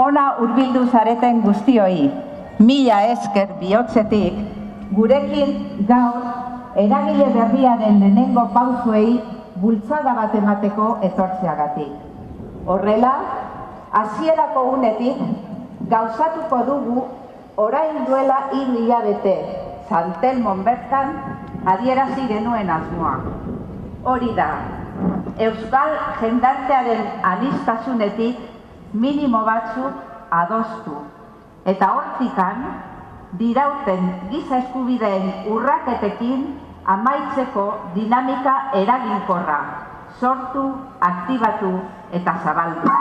Ona hurbildu zareten guztioi, mila esker bihotzetik, gurekin gaur eragile berriaren lehenengo pausuei bultzada bat emateko etortzeagatik. Horrela, hasierako unetik gauzatuko dugu orain duela 3 hilabete San Telmon bertan adierazi genuen asmoa. Hori da, euskal jendartearen aniztasunetik minimo batzuk adostu, eta hortikan dirauten giza eskubideen urraketekin amaitzeko dinamika eraginkorra sortu, aktibatu eta zabaldu.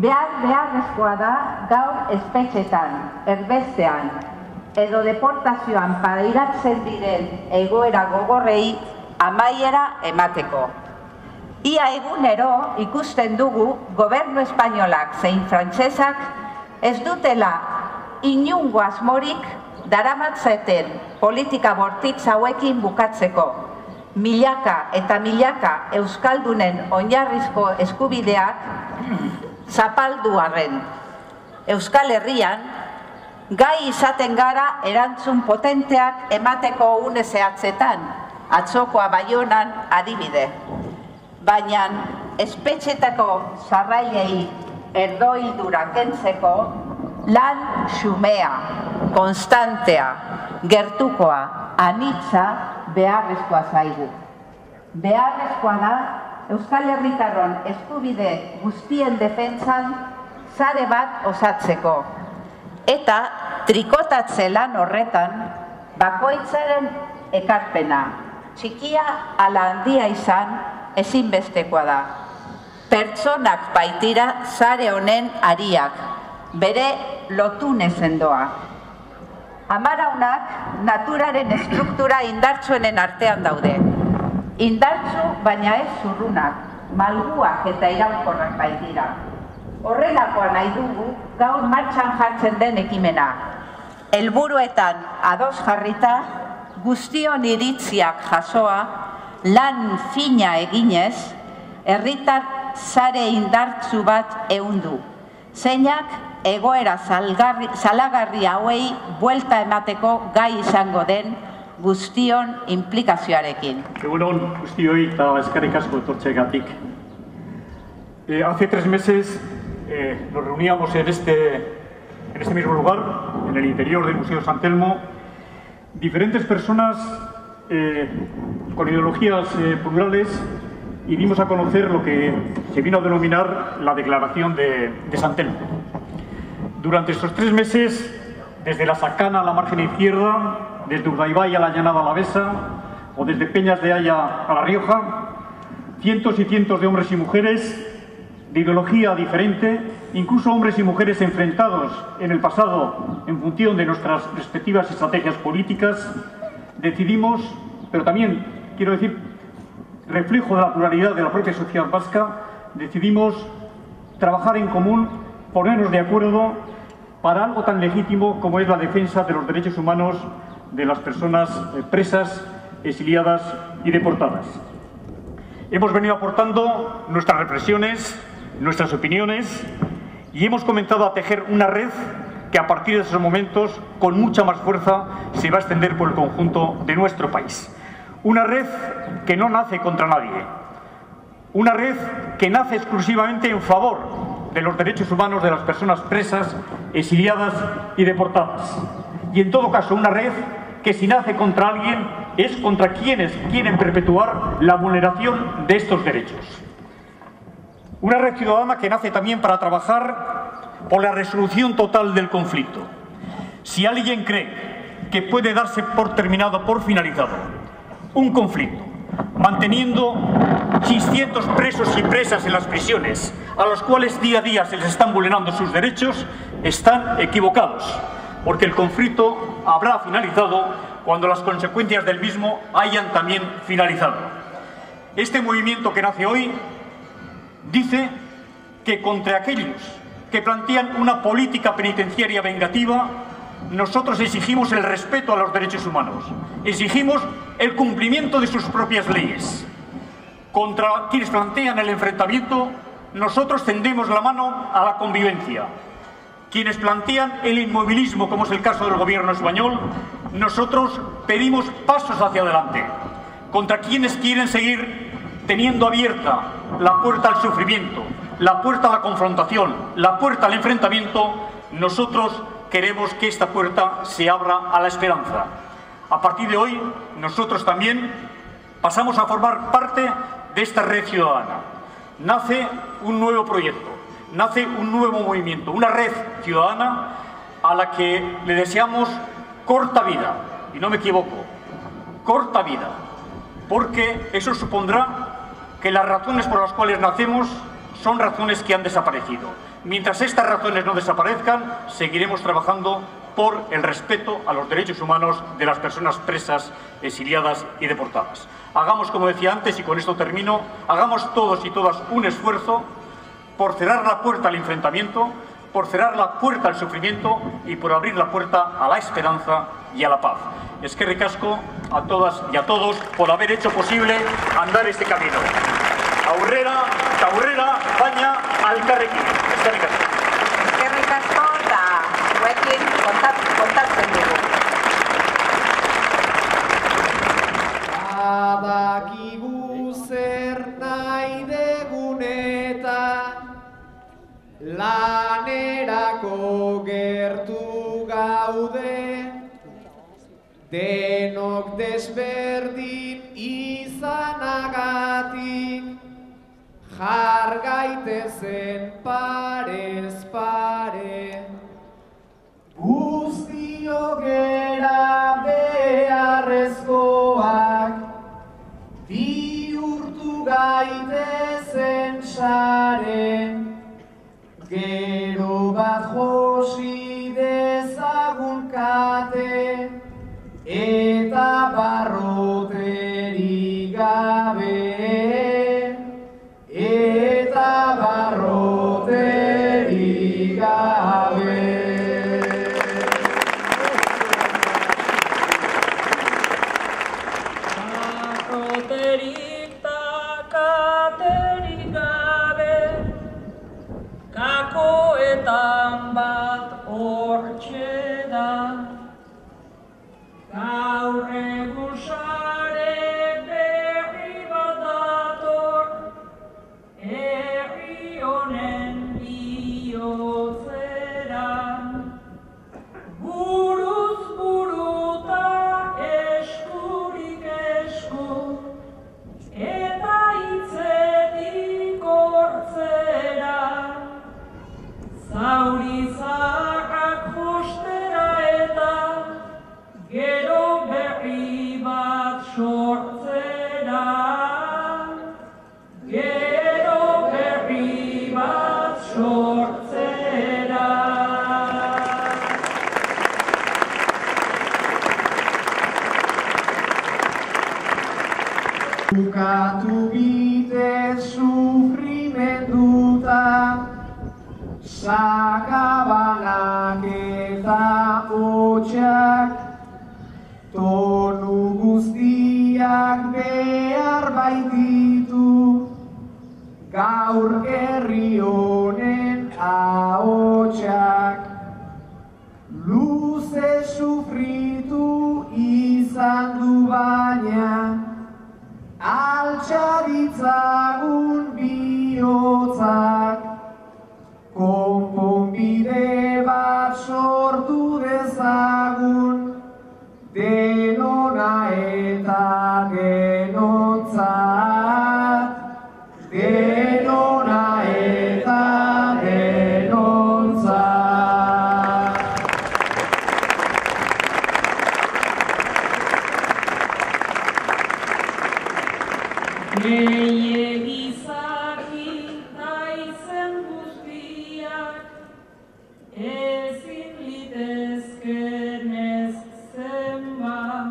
Beharrezkoa da gaur espetxetan, erbestean edo deportazioan pairatzen diren egoera gogorrei amaiera emateko. Ia egunero ikusten dugu gobernu espainolak zein frantsesak ez dutela inungo asmorik daramatzeten politika bortitz hauekin bukatzeko. Milaka eta milaka euskaldunen oinarrizko eskubideak zapaldu arren. Euskal Herrian, gai izaten gara erantzun potenteak emateko une zehatzetan, atzokoa Baionan adibide. Baina espetxetako sarrailei erdoildura kentzeko lan xumea, konstantea, gertukoa, anitza beharrezkoa zaigu. Beharrezkoa da Euskal Herritarron eskubide guztien defentsan sare bat osatzeko. Eta trikotatze lan horretan bakoitzaren ekarpena, txikia ala handia izan, ezinbestekoa da. Pertsonak baitira sare honen ariak, bere lotune sendoa. Amaraunak naturaren estruktura indartsuenen artean daude. Indartsu baina ez zurrunak, malguak eta iraunkorrak baitira. Horrelakoa nahi dugu gaur martxan jartzen den ekimena. Helburuetan ados jarrita, guztion iritziak jasoa, lan fina eginez, herritar sare indartsu bat ehundu. Zeinak egoera salagarri hauei buelta emateko gai izango den guztion implikazioarekin. Egunon guztioi eta eskerrik asko etortzeagatik. Hace 3 meses nos reuníamos en este mismo lugar, en el interior del Museo San Telmo, diferentes personas con ideologías plurales, y dimos a conocer lo que se vino a denominar la Declaración de San Telmo. Durante estos 3 meses, desde la Sacana a la margen izquierda, desde Urdaibai a la Llanada Alavesa o desde Peñas de Haya a La Rioja, cientos y cientos de hombres y mujeres de ideología diferente, incluso hombres y mujeres enfrentados en el pasado en función de nuestras respectivas estrategias políticas, decidimos, pero también, quiero decir, reflejo de la pluralidad de la propia sociedad vasca, decidimos trabajar en común, ponernos de acuerdo para algo tan legítimo como es la defensa de los derechos humanos de las personas presas, exiliadas y deportadas. Hemos venido aportando nuestras reflexiones, nuestras opiniones, y hemos comenzado a tejer una red que a partir de esos momentos, con mucha más fuerza, se va a extender por el conjunto de nuestro país. Una red que no nace contra nadie, una red que nace exclusivamente en favor de los derechos humanos de las personas presas, exiliadas y deportadas. Y en todo caso, una red que si nace contra alguien es contra quienes quieren perpetuar la vulneración de estos derechos. Una red ciudadana que nace también para trabajar por la resolución total del conflicto. Si alguien cree que puede darse por terminado, por finalizado, un conflicto, manteniendo 600 presos y presas en las prisiones, a los cuales día a día se les están vulnerando sus derechos, están equivocados, porque el conflicto habrá finalizado cuando las consecuencias del mismo hayan también finalizado. Este movimiento que nace hoy dice que contra aquellos que plantean una política penitenciaria vengativa, nosotros exigimos el respeto a los derechos humanos, exigimos el cumplimiento de sus propias leyes. Contra quienes plantean el enfrentamiento, nosotros tendemos la mano a la convivencia. Quienes plantean el inmovilismo, como es el caso del gobierno español, nosotros pedimos pasos hacia adelante. Contra quienes quieren seguir teniendo abierta la puerta al sufrimiento, la puerta a la confrontación, la puerta al enfrentamiento, nosotros queremos que esta puerta se abra a la esperanza. A partir de hoy, nosotros también pasamos a formar parte de esta red ciudadana. Nace un nuevo proyecto, nace un nuevo movimiento, una red ciudadana a la que le deseamos corta vida, y no me equivoco, corta vida, porque eso supondrá que las razones por las cuales nacemos son razones que han desaparecido. Mientras estas razones no desaparezcan, seguiremos trabajando por el respeto a los derechos humanos de las personas presas, exiliadas y deportadas. Hagamos, como decía antes, y con esto termino, hagamos todos y todas un esfuerzo por cerrar la puerta al enfrentamiento, por cerrar la puerta al sufrimiento y por abrir la puerta a la esperanza y a la paz. Eskerrik asko a todas y a todos por haber hecho posible andar este camino. Aurrera, aurrera, baina alkarrekin. Eskerrik asko. Eskerrik asko eta guekin kontatzen dugu. Badakigu zer nahi degun eta lanerako gertu gaude, denok desberdin izanagatik, jar gaitezen parez pare. Guztio gera beharrezkoak, bihurtu gaitezen sare. Gero bat josi dezagun kate, eta barroteri gabe, eta barroteri gabe. Barroterik ta katerik gabe, kakoetan bat hortxe da. Gaur egun sare berri bat dator, herri honen bihotzera. Buruz buruta eskurik esku, eta hitzetik hortzera. Zauri zaharrak jostera eta gero berri bat sortzera, gero berri bat sortzera. Bukatu bite sufrimenduta, sakabalak eta hotxak, tonu guztiak behar baititu, gaur herri honen ahotsak. dezagun denona eta denontzat, denona eta denontzat. Gehiegizaki naizen guztiak ezin litezkenez zenbat,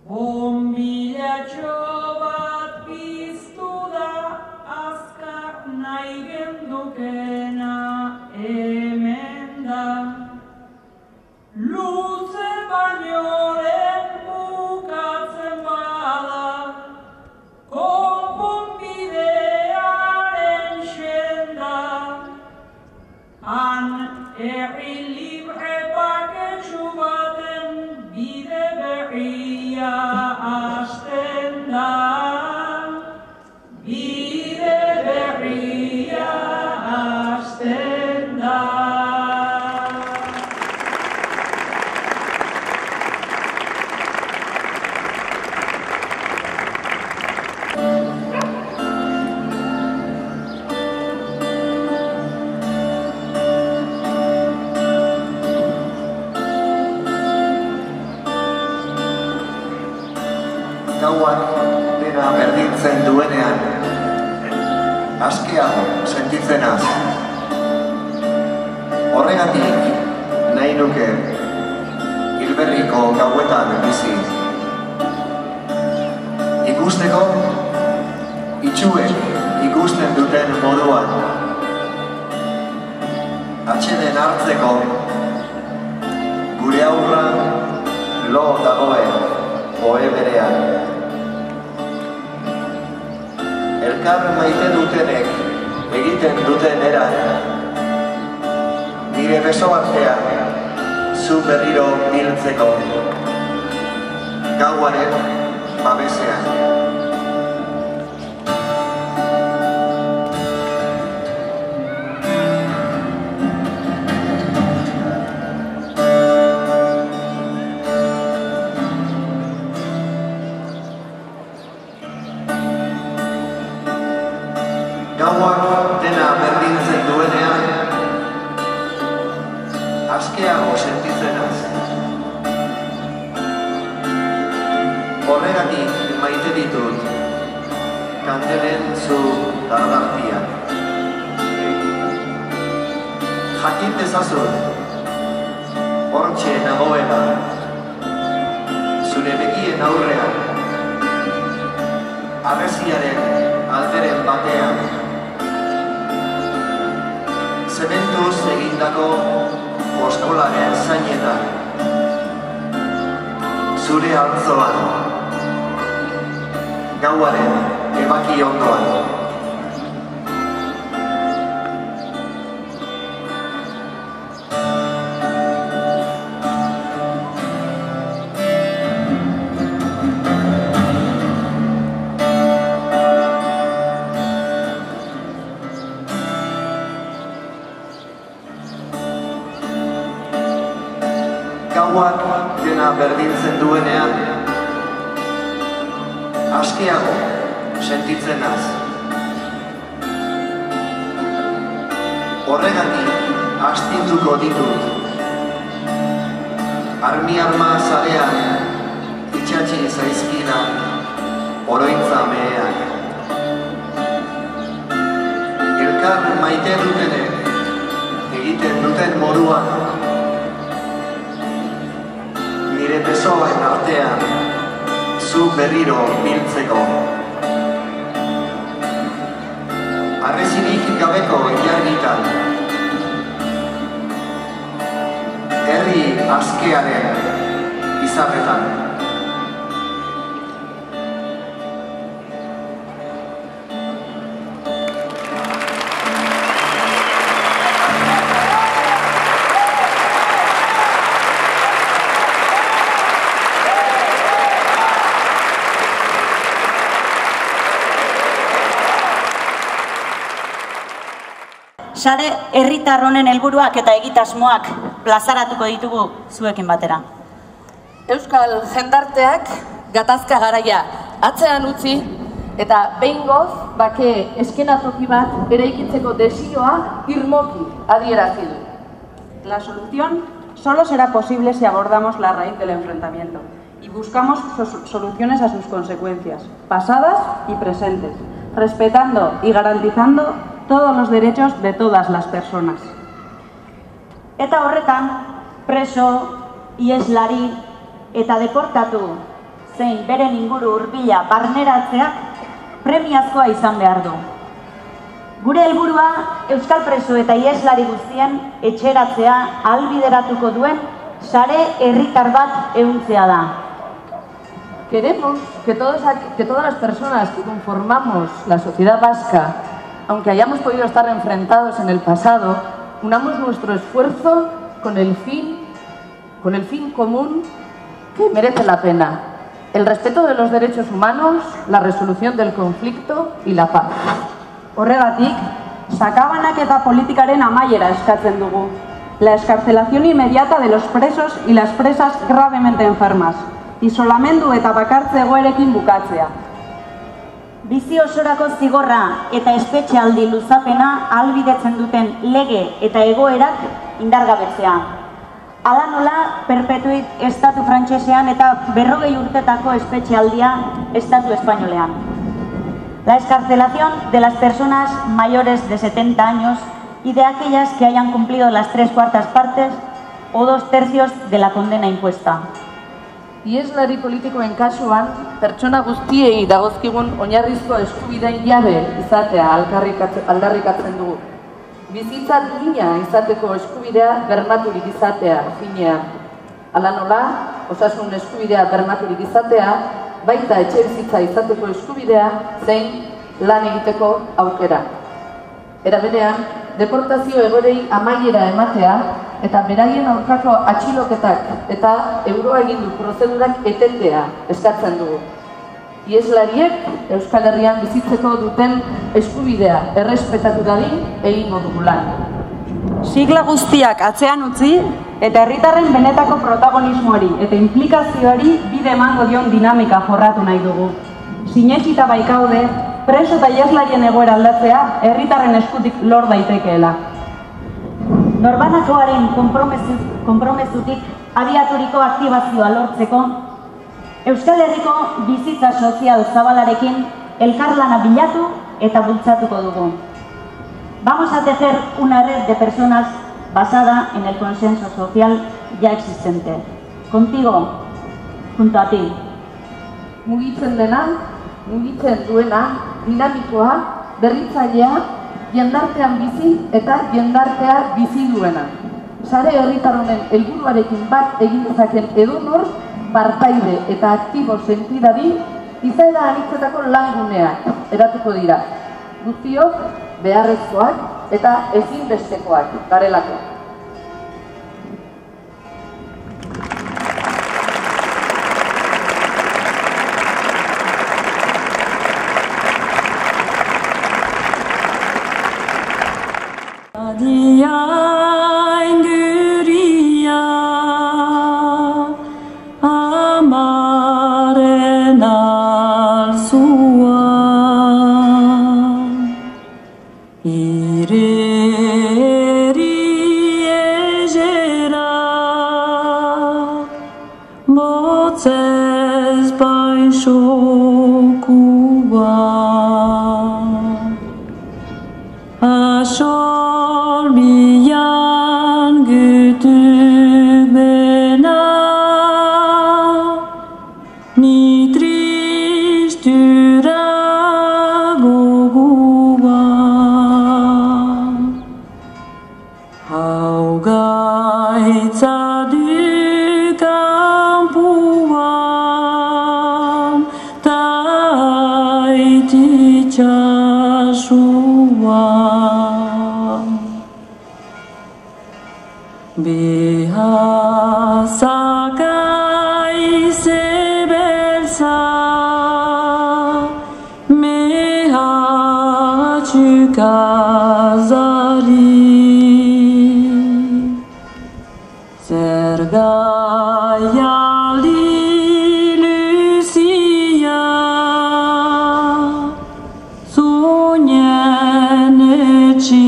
bonbilatxo bat piztu da azkar nahi gendukena hemen da. Luze bainoren bukatzen bada, konponbidearen senda, han herri libre baketsu baten bide berria hasten da. Bide berria hasten da. Gauak dena berdintzen duenean, askeago sentitzen az. Horregatik nahi nuke Hilberriko gauetan bizi. Ikusteko, itxuek ikusten duten moduan. Atxeden hartzeko, gure aurra lo dagoen ohe berean. Elkar maite dutenek egiten duten eran, nire beso artean zu berriro biltzeko, gauaren babesean. Gauak dena berdintzen duenean, askeago sentitzen az. Horregatik maite ditut kandelen zu dardartiak. Jakin dezazun, hortxe nagoela, zure begien aurrean, harresiaren alderen batean, zementuz egindako oskolaren zainetan, zure altzoan, gauaren ebaki ondoan. Gauak dena berdintzen duenean, askeago sentitzen az. Horregatik astinduko ditut, armi-arma zarean itxatxi zaizkina oroitza mehean. Elkar maite dutenek egiten duten moduan, nire besoen artean zu berriro biltzeko. Harresirik gabeko ilargitan, herri askearen izarretan. Sare herritar honen helburuak eta egitasmoak plazaratuko ditugu zuekin batera. Euskal jendarteak gatazka garaia atzean utzi eta behingoz bake eskenatoki bat eraikitzeko desioa irmoki adierazi du. La solución solo será posible si abordamos la raíz del enfrentamiento y buscamos soluciones a sus consecuencias, pasadas y presentes, respetando y garantizando todos los derechos de todas las personas. Eta horretan, preso, ieslari eta deportatu zein beren inguru hurbila barneratzeak premiazkoa izan behar du. Gure helburua euskal preso eta ieslari guztien etxeratzea ahalbideratuko duen sare herritar bat ehuntzea da. Queremos que todas las personas que conformamos la sociedad vasca, aunque hayamos podido estar enfrentados en el pasado, unamos nuestro esfuerzo con el fin común que merece la pena: el respeto de los derechos humanos, la resolución del conflicto y la paz. Horregatik, sakabanaketa politikaren amaiera eskatzen dugu. La escarcelación inmediata de los presos y las presas gravemente enfermas. Isolamendu eta bakartze egoerekin bukatzea. Bizi osorako zigorra eta espetxealdi luzapena ahalbidetzen duten lege eta egoerak indargabetzea. Hala nola, perpetuit estatu frantsesean eta 40 urtetako espetxealdia estatu espainolean. La escarcelación de las personas mayores de 70 años y de aquellas que hayan cumplido las 3/4 partes o 2/3 de la condena impuesta. Ieslari politikoen kasuan, pertsona guztiei dagozkigun oinarrizko eskubideen jabe izatea aldarrikatzen dugu. Bizitza duina izateko eskubidea bermaturik izatea finean. Hala nola, osasun eskubidea bermaturik izatea, baita etxebizitza izateko eskubidea zein lan egiteko aukera. Era berean, deportazio egoerei amaiera ematea eta beraien aurkako atxiloketak eta euroagindu prozedurak etetea eskatzen dugu. Ieslariek Euskal Herrian bizitzeko duten eskubidea errespetatu dadin egingo dugu lan. Sigla guztiak atzean utzi eta herritarren benetako protagonismoari eta implikazioari bide emango dion dinamika jorratu nahi dugu. Sinetsita baikaude, preso eta ieslarien egoera aldatzea herritarren eskutik lor daitekeela. Norbanakoaren konpromezutik abiaturiko aktibazioa lortzeko, Euskal Herriko bizitza sozial zabalarekin elkarlana bilatu eta bultzatuko dugu. Vamos a tejer una red de personas basada en el consenso social ya existente. Contigo, junto a ti. Mugitzen dena, mugitzen duena, dinamikoa, berritzailea, jendartean bizi eta jendartea bizi duena. Sare herritar honen helburuarekin bat egin dezaken edonor, partaide eta aktibo sentidadin, izaera anitzetako languneak eratuko dira. Guztiok beharrezkoak eta ezinbestekoak garelako. Jaialdi luzia, zunen etxigari,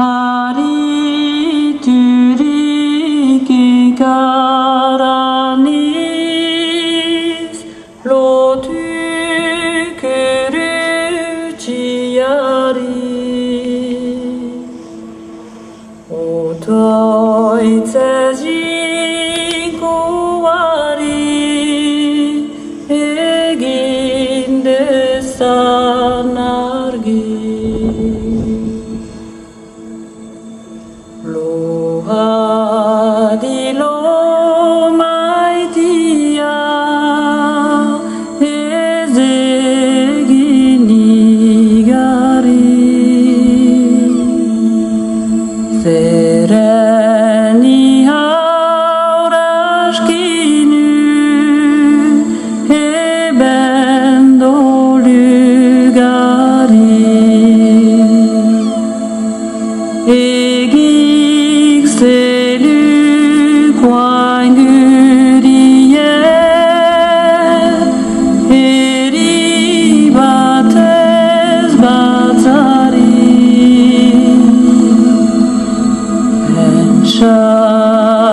hariturik ikaraniz, lotuk erutxiari. Otoitzez jinkuari egin dezan argi. Lohadilo maitia ez egin igari. Zereni hauraskinu eben dolugari. Egik zelukoan gurie, eri batez batzari.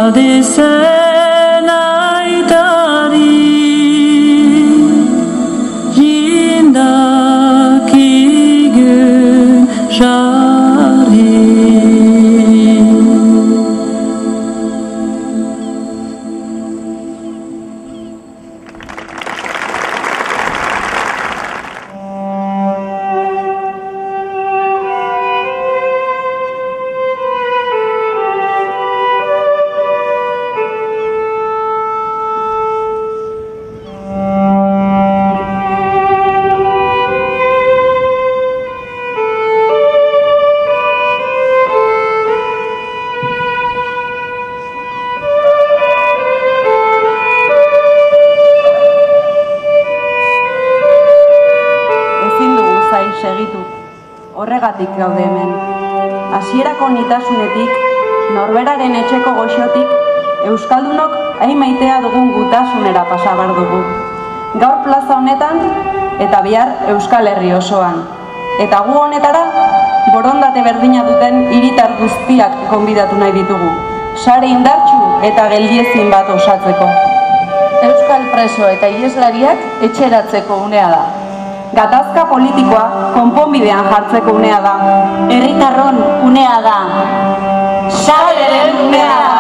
Dezen aitari jindak igun jarri. Segitu, horregatik gaude hemen. Hasierako nitasunetik, norberaren etxeko goxotik, euskaldunok hain maitea dugun gutasunera pasa behar dugu. Gaur plaza honetan eta bihar Euskal Herri osoan. Eta gu honetara, borondate berdina duten hiritar guztiak gonbidatu nahi ditugu. Sare indartsu eta geldiezin bat osatzeko. Euskal preso eta iheslariak etxeratzeko unea da. Gatazka politikoa konponbidean jartzeko unea da. Herritarron unea da. Sareren unea da.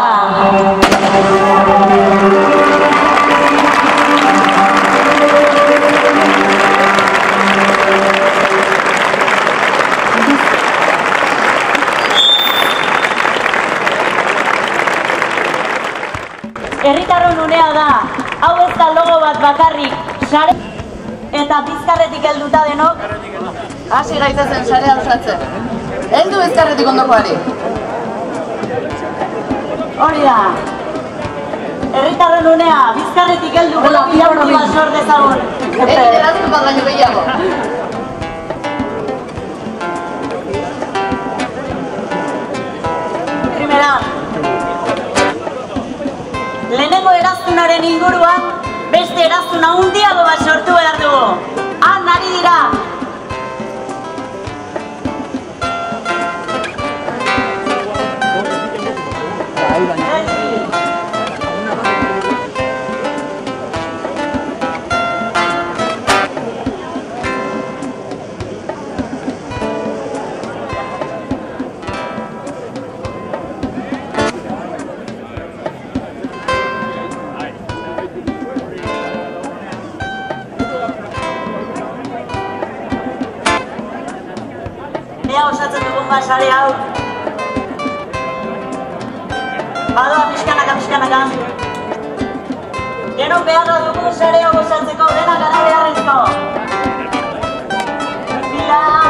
Herritarron unea da. Hau ez da logo bat bakarrik. Sare eta Bizkarretik helduta denok. Hasi gaitezen sarea osatzen. Heldu Bizkarretik ondokoari. Hori da. Herritarren unea, Bizkarretik heldu gero bilaurti bat sor dezagun. Eraztu bat baino gehiago. Primera. Lehenengo eraztunaren inguruan, beste eraztun handiago bat sortu behar dugu. Han ari dira. Osatzen dugun sare hau. Badoa pixkanaka. Denok beharra dugu sare hau osatzeko, denak gara beharrezko. Bila!